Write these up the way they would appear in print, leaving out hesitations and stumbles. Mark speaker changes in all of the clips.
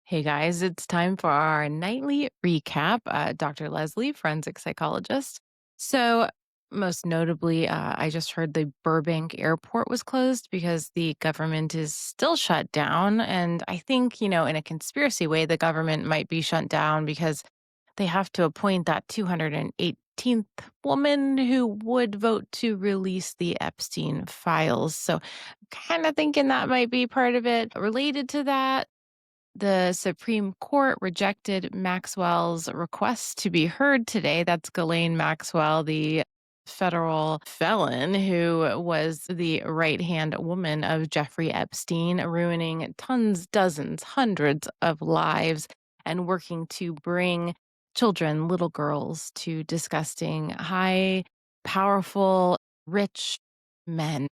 Speaker 1: Hey guys, it's time for our nightly recap. Dr. Leslie, forensic psychologist. So, most notably, I just heard the Burbank airport was closed because the government is still shut down. And I think, in a conspiracy way, the government might be shut down because they have to appoint that 218th woman who would vote to release the Epstein files. So, kind of thinking that might be part of it. Related to that, the Supreme Court rejected Maxwell's request to be heard today. That's Ghislaine Maxwell, the federal felon who was the right hand woman of Jeffrey Epstein, ruining tons, dozens, hundreds of lives and working to bring children, little girls, to disgusting, high, powerful, rich men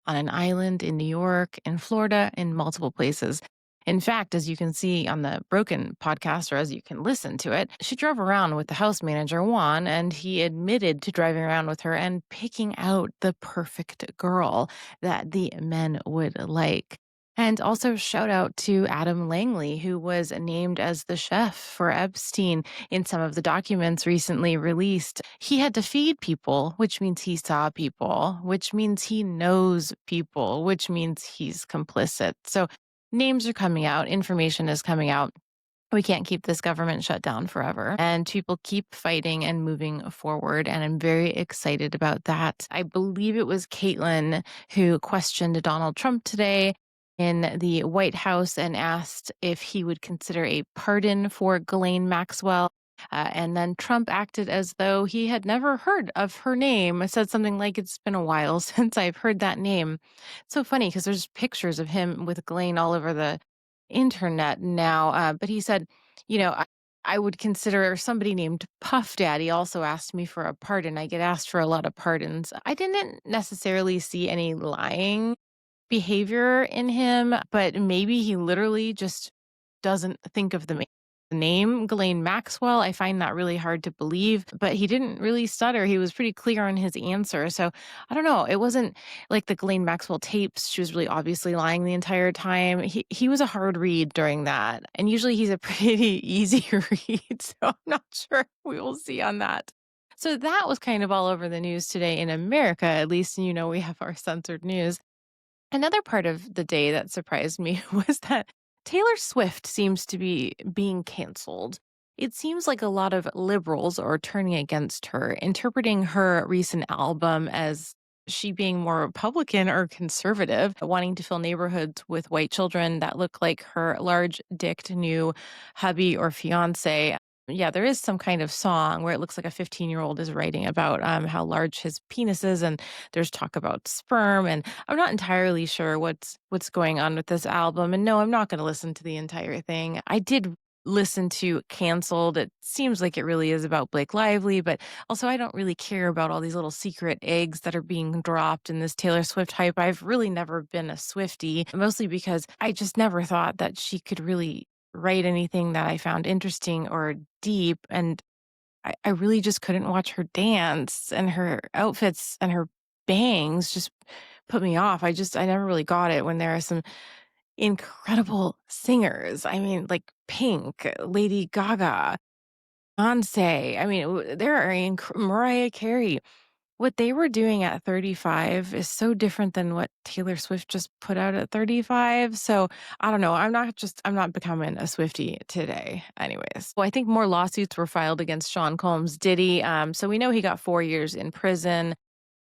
Speaker 1: on an island in New York, in Florida, in multiple places. In fact, as you can see on the Broken podcast, or as you can listen to it, she drove around with the house manager, Juan, and he admitted to driving around with her and picking out the perfect girl that the men would like. And also, shout out to Adam Langley, who was named as the chef for Epstein in some of the documents recently released. He had to feed people, which means he saw people, which means he knows people, which means he's complicit. So names are coming out, information is coming out. We can't keep this government shut down forever. And people keep fighting and moving forward. And I'm very excited about that. I believe it was Caitlin who questioned Donald Trump today in the White House and asked if he would consider a pardon for Ghislaine Maxwell. And then Trump acted as though he had never heard of her name. Said something like, "It's been a while since I've heard that name." It's so funny because there's pictures of him with Ghislaine all over the internet now. But he said, I would consider somebody named Puff Daddy also asked me for a pardon. I get asked for a lot of pardons. I didn't necessarily see any lying behavior in him, but maybe he literally just doesn't think of the name Ghislaine Maxwell. I find that really hard to believe, but he didn't really stutter. He was pretty clear on his answer. So I don't know. It wasn't like the Ghislaine Maxwell tapes. She was really obviously lying the entire time. He was a hard read during that. And usually he's a pretty easy read. So I'm not sure we will see on that. So that was kind of all over the news today in America, at least, we have our censored news. Another part of the day that surprised me was that Taylor Swift seems to be being canceled. It seems like a lot of liberals are turning against her, interpreting her recent album as she being more Republican or conservative, wanting to fill neighborhoods with white children that look like her large dicked new hubby or fiance. Yeah, there is some kind of song where it looks like a 15-year-old is writing about how large his penis is, and there's talk about sperm. And I'm not entirely sure what's going on with this album. And no, I'm not going to listen to the entire thing. I did listen to Canceled. It seems like it really is about Blake Lively, but also I don't really care about all these little secret eggs that are being dropped in this Taylor Swift hype. I've really never been a Swiftie, mostly because I just never thought that she could really write anything that I found interesting or deep. And I really just couldn't watch her dance, and her outfits and her bangs just put me off. I never really got it when there are some incredible singers. I mean, like Pink, Lady Gaga, Beyonce. I mean, there are Mariah Carey. What they were doing at 35 is so different than what Taylor Swift just put out at 35. So I don't know. I'm not becoming a Swiftie today. Anyways, well, I think more lawsuits were filed against Sean Combs Diddy. So we know he got 4 years in prison,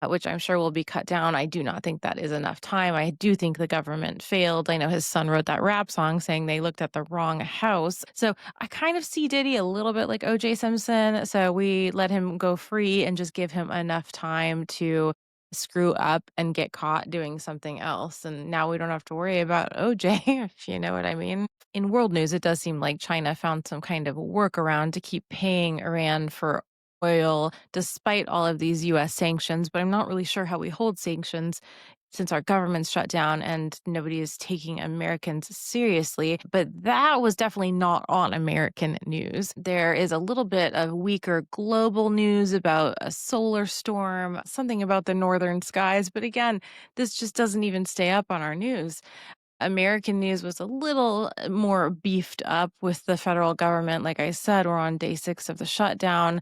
Speaker 1: which I'm sure will be cut down. I do not think that is enough time. I do think the government failed. I know his son wrote that rap song saying they looked at the wrong house. So I kind of see Diddy a little bit like OJ Simpson. So we let him go free and just give him enough time to screw up and get caught doing something else. And now we don't have to worry about OJ, if you know what I mean. In world news, it does seem like China found some kind of workaround to keep paying Iran for oil despite all of these US sanctions, but I'm not really sure how we hold sanctions since our government's shut down and nobody is taking Americans seriously. But that was definitely not on American news. There is a little bit of weaker global news about a solar storm, something about the northern skies. But again, this just doesn't even stay up on our news. American news was a little more beefed up with the federal government. Like I said, we're on day 6 of the shutdown.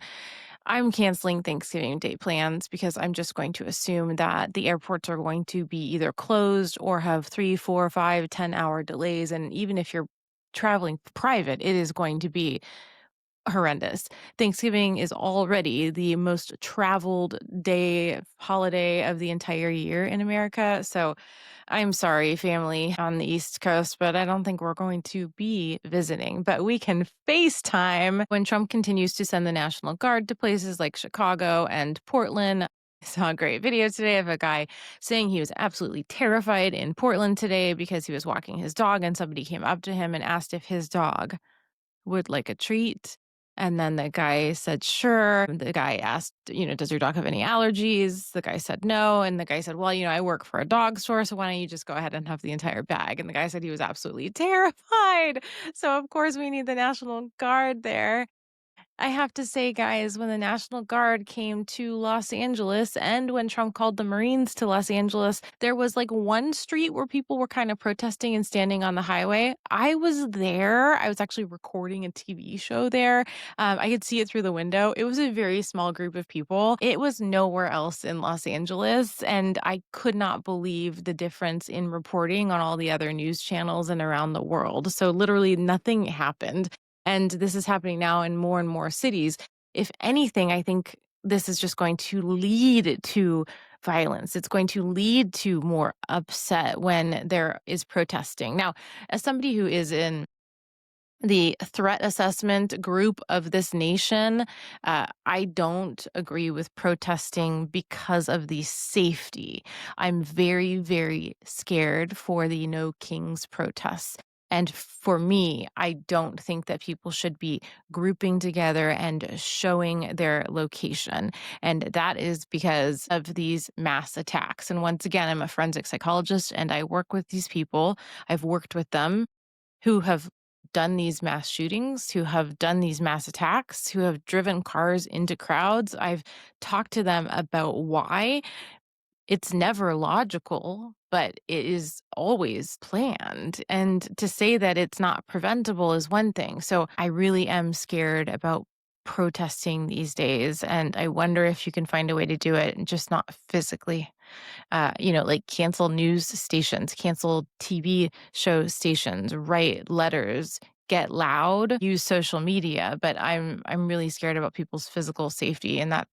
Speaker 1: I'm canceling Thanksgiving Day plans because I'm just going to assume that the airports are going to be either closed or have 3, 4, 5, 10-hour delays. And even if you're traveling private, it is going to be horrendous. Thanksgiving is already the most traveled day holiday of the entire year in America. So I'm sorry, family on the East Coast, but I don't think we're going to be visiting. But we can FaceTime when Trump continues to send the National Guard to places like Chicago and Portland. I saw a great video today of a guy saying he was absolutely terrified in Portland today because he was walking his dog and somebody came up to him and asked if his dog would like a treat. And then the guy said, sure. The guy asked, does your dog have any allergies? The guy said no. And the guy said, well, I work for a dog store. So why don't you just go ahead and have the entire bag? And the guy said he was absolutely terrified. So, of course, we need the National Guard there. I have to say, guys, when the National Guard came to Los Angeles and when Trump called the Marines to Los Angeles, there was like one street where people were kind of protesting and standing on the highway. I was there. I was actually recording a TV show there. I could see it through the window. It was a very small group of people. It was nowhere else in Los Angeles. And I could not believe the difference in reporting on all the other news channels and around the world. So literally nothing happened. And this is happening now in more and more cities. If anything, I think this is just going to lead to violence. It's going to lead to more upset when there is protesting. Now, as somebody who is in the threat assessment group of this nation, I don't agree with protesting because of the safety. I'm very, very scared for the No Kings protests. And for me, I don't think that people should be grouping together and showing their location. And that is because of these mass attacks. And once again, I'm a forensic psychologist and I work with these people. I've worked with them who have done these mass shootings, who have done these mass attacks, who have driven cars into crowds. I've talked to them about why. It's never logical, but it is always planned. And to say that it's not preventable is one thing. So I really am scared about protesting these days. And I wonder if you can find a way to do it, and just not physically. Like cancel news stations, cancel TV show stations, write letters, get loud, use social media. But I'm really scared about people's physical safety, and that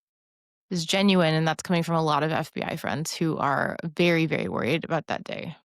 Speaker 1: is genuine, and that's coming from a lot of FBI friends who are very, very worried about that day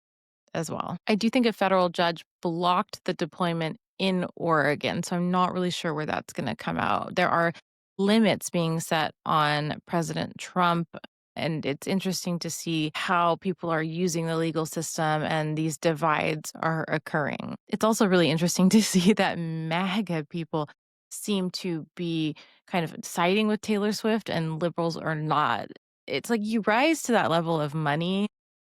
Speaker 1: as well. I do think a federal judge blocked the deployment in Oregon, so I'm not really sure where that's going to come out. There are limits being set on President Trump, and it's interesting to see how people are using the legal system and these divides are occurring. It's also really interesting to see that MAGA people seem to be kind of siding with Taylor Swift and liberals are not. It's like you rise to that level of money,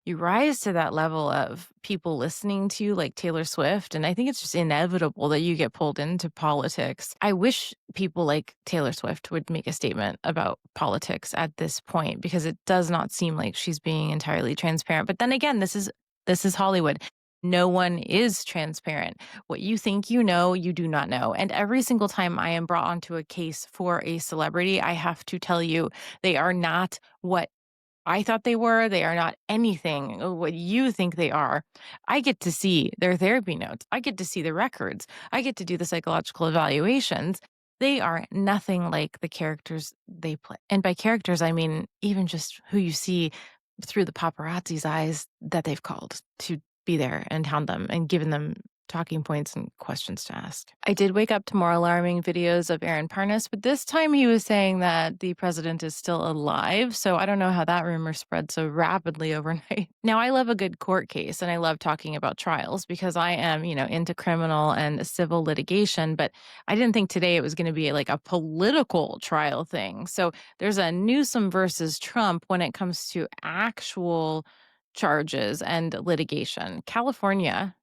Speaker 1: you rise to that level of people listening to you like Taylor Swift, and I think it's just inevitable that you get pulled into politics. I wish people like Taylor Swift would make a statement about politics at this point because it does not seem like she's being entirely transparent. But then again, this is Hollywood. No one is transparent. What you think you know, you do not know. And every single time I am brought onto a case for a celebrity, I have to tell you they are not what I thought they were. They are not anything what you think they are. I get to see their therapy notes. I get to see the records. I get to do the psychological evaluations. They are nothing like the characters they play. And by characters, I mean even just who you see through the paparazzi's eyes that they've called to be there and hound them and given them talking points and questions to ask. I did wake up to more alarming videos of Aaron Parnas, but this time he was saying that the president is still alive. So I don't know how that rumor spread so rapidly overnight. Now, I love a good court case and I love talking about trials because I am, into criminal and civil litigation, but I didn't think today it was going to be like a political trial thing. So there's a Newsom versus Trump when it comes to actual charges and litigation. California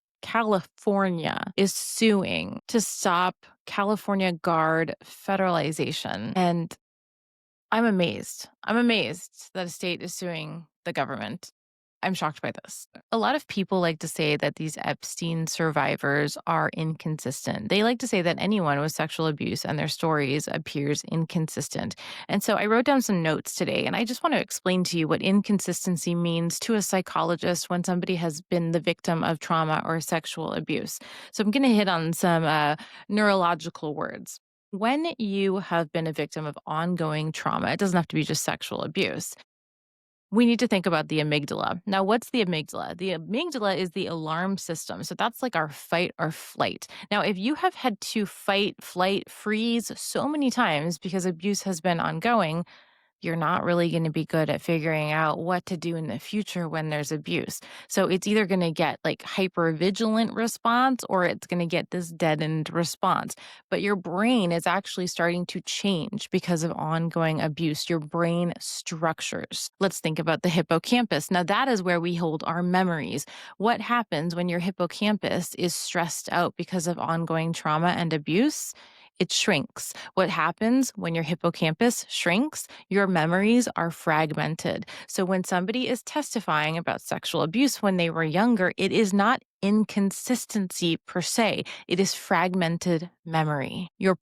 Speaker 1: is suing to stop California Guard federalization. And I'm amazed. I'm amazed that a state is suing the government. I'm shocked by this. A lot of people like to say that these Epstein survivors are inconsistent. They like to say that anyone with sexual abuse and their stories appears inconsistent. And so I wrote down some notes today, and I just want to explain to you what inconsistency means to a psychologist when somebody has been the victim of trauma or sexual abuse. So I'm going to hit on some neurological words. When you have been a victim of ongoing trauma, it doesn't have to be just sexual abuse. We need to think about the amygdala. Now, what's the amygdala? The amygdala is the alarm system. So that's like our fight or flight. Now, if you have had to fight, flight, freeze so many times because abuse has been ongoing, you're not really going to be good at figuring out what to do in the future when there's abuse. So it's either going to get like hyper vigilant response or it's going to get this deadened response. But your brain is actually starting to change because of ongoing abuse, your brain structures. Let's think about the hippocampus. Now, that is where we hold our memories. What happens when your hippocampus is stressed out because of ongoing trauma and abuse? It shrinks. What happens when your hippocampus shrinks? Your memories are fragmented. So when somebody is testifying about sexual abuse when they were younger, it is not inconsistency per se. It is fragmented memory. Your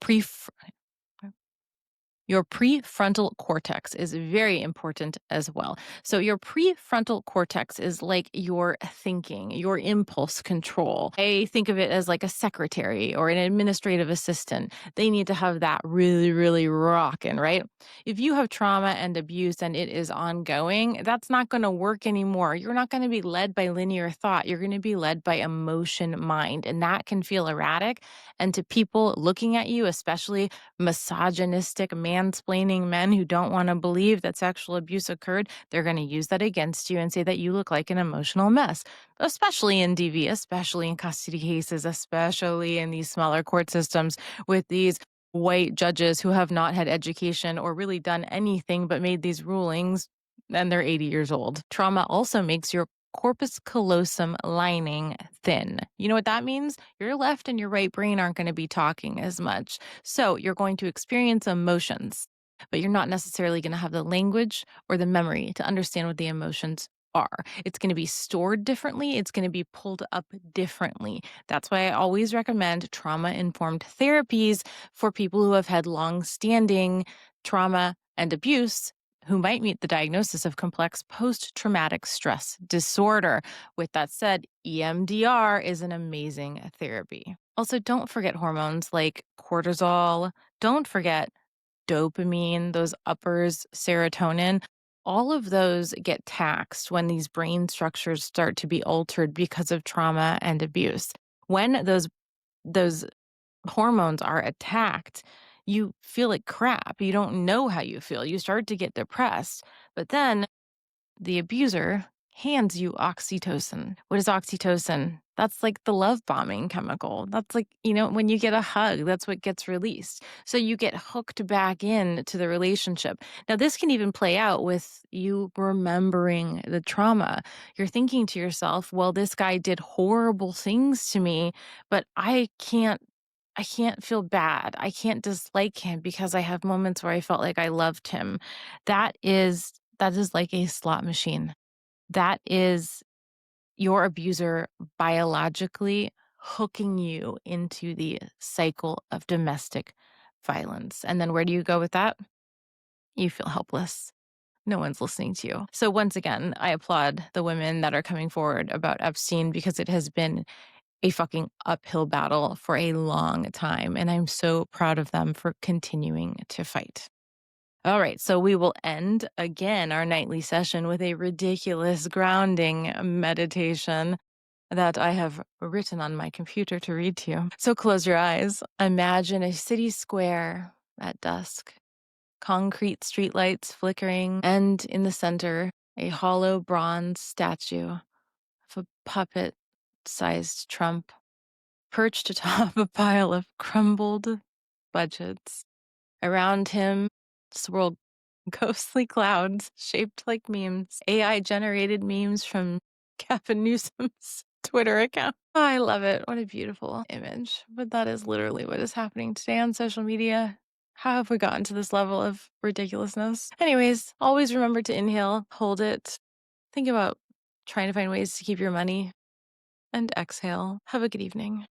Speaker 1: prefrontal cortex is very important as well. So, your prefrontal cortex is like your thinking, your impulse control. I think of it as like a secretary or an administrative assistant. They need to have that really, really rocking, right? If you have trauma and abuse and it is ongoing, that's not going to work anymore. You're not going to be led by linear thought. You're going to be led by emotion mind, and that can feel erratic. And to people looking at you, especially misogynistic, mansplaining men who don't want to believe that sexual abuse occurred, they're going to use that against you and say that you look like an emotional mess, especially in DV, especially in custody cases, especially in these smaller court systems with these white judges who have not had education or really done anything but made these rulings and they're 80 years old. Trauma also makes your corpus callosum lining thin. You know what that means? Your left and your right brain aren't going to be talking as much. So you're going to experience emotions, but you're not necessarily going to have the language or the memory to understand what the emotions are. It's going to be stored differently. It's going to be pulled up differently. That's why I always recommend trauma informed therapies for people who have had long standing trauma and abuse who might meet the diagnosis of complex post traumatic stress disorder. With that said, EMDR is an amazing therapy. Also, don't forget hormones like cortisol. Don't forget dopamine, those uppers, serotonin. All of those get taxed when these brain structures start to be altered because of trauma and abuse. When those hormones are attacked, you feel like crap. You don't know how you feel. You start to get depressed. But then the abuser hands you oxytocin. What is oxytocin? That's like the love bombing chemical. That's like, when you get a hug, that's what gets released. So you get hooked back in to the relationship. Now, this can even play out with you remembering the trauma. You're thinking to yourself, well, this guy did horrible things to me, but I can't feel bad. I can't dislike him because I have moments where I felt like I loved him. That is like a slot machine. That is your abuser biologically hooking you into the cycle of domestic violence. And then where do you go with that? You feel helpless. No one's listening to you. So once again, I applaud the women that are coming forward about Epstein because it has been a fucking uphill battle for a long time. And I'm so proud of them for continuing to fight. All right, so we will end again our nightly session with a ridiculous grounding meditation that I have written on my computer to read to you. So close your eyes. Imagine a city square at dusk, concrete streetlights flickering, and in the center, a hollow bronze statue of a puppet sized Trump perched atop a pile of crumbled budgets. Around him swirled ghostly clouds shaped like memes, AI generated memes from Gavin Newsom's Twitter account. Oh, I love it. What a beautiful image. But that is literally what is happening today on social media. How have we gotten to this level of ridiculousness? Anyways, always remember to inhale, hold it, think about trying to find ways to keep your money, and exhale. Have a good evening.